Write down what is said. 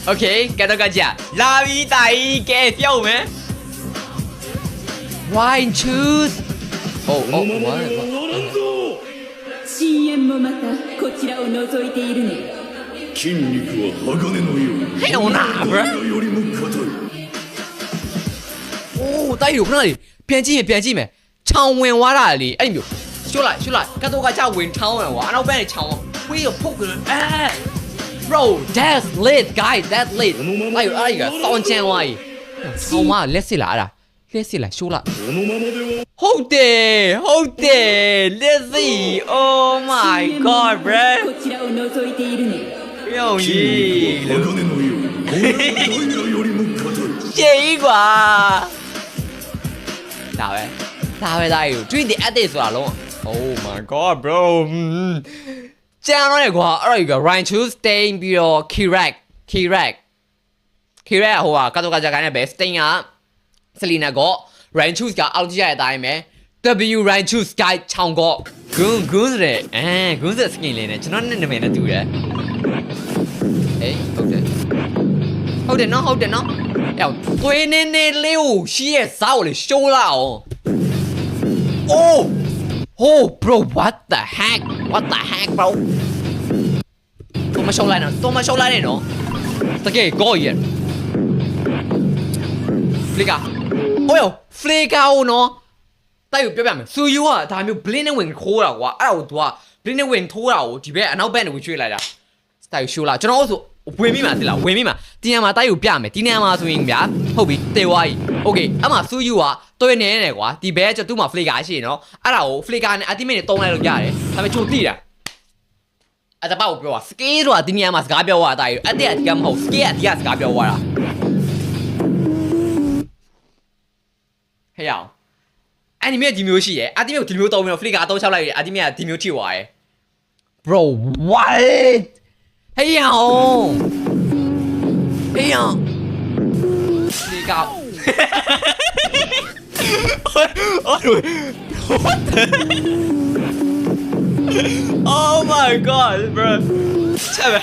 OK， get 到个家，拉比大衣给掉没 ？Why choose？ 哦哦，我。深淵もまたこちらを覗いているね。筋肉は鋼のよう。还有哪不是？よりも硬い。哦，大有那里，边境没，长文娃那里，哎呦，修了，看到个家文长文娃，然后边长文，我有破个，哎 ，bro that's lit guys that's lit， 哎呦个3000娃，超嘛，let's see 啦，修了。このままでは。Hold it, let's see, oh my god, bro， こちらを覗いているね。用筋意肉は鋼のよう。この銅よりも硬い。写一挂，大有，最低1岁了，Oh my god, bro，这样的话，一个 Ryan Chu Stain 比如 Kirak 好啊，搞到个家呢 Stain 啊 ，Selina 哥 Ryan Chu 个奥地利大咩 ？W Ryan Chu Sky 唱歌，滚嘞，滚是 skin 嘞呢，ကျွန်တော်နဲ့နာမည်နဲ့တူတယ်။ဟုတ်တယ်နော်။ယောသွေးနေလေးကိုရှီးရဲ့စားကိုလေရှိုးလာအောင်။ Oh bro what the heck bro 多么秀来呢နော်။တကယ်ကောရဲ့ Flicker 哦哟 Flicker 哦နော်။တိုက်ကိုပြောပြမယ်။စူယူကဒါမျိုး blink နဲ့ဝင်ခိုးတာကွာ။အဲ့ဒါကို तू က blink နဲ့ဝင်ထိုးတာကိုဒီဘက်အနောက်ဘက်နဲ့ဝင်ရွှေ့လိုက်တာ။တိုက်ကိုရှိုးလာကျွန်တော်ဆိုဝင်မိမှာတိလားဝင်မိမှာဒီနေရာမှာတိုက်ကိုပြမယ်ဒီနေရာမှာဆိုရင်ဗျာဟုတ်ပြီတေဝါကြီးโอเคအမှစူယူကတွဲနေနေကွာဒီဘဲကျသူ့မှာ flicker ရှိနော်အဲ့ဒါကို flicker နဲ့ ultimate နဲ့တုံးလိုက်လို့ရတယ်ဒါပေမဲ့ချိုတိတာအဲ့ဒါပေါ့ကိုပြောတာ scale ဆိုတာဒီနေရာမှာစကားပြောတာတိုက်အတက်အဒီကမဟုတ် scale အဒီကစကားပြောတာဟဲ့အောင်အနီမေဒီမျိုးရှိရဲ့အဒီမေဒီမျိုးတုံးပြီးတော့ flicker တုံးချလိုက်ရင်အဒီမေကဒီမျိုးထိသွားရဲ့ bro what嘿呀！你搞！Oh my god, bro！这边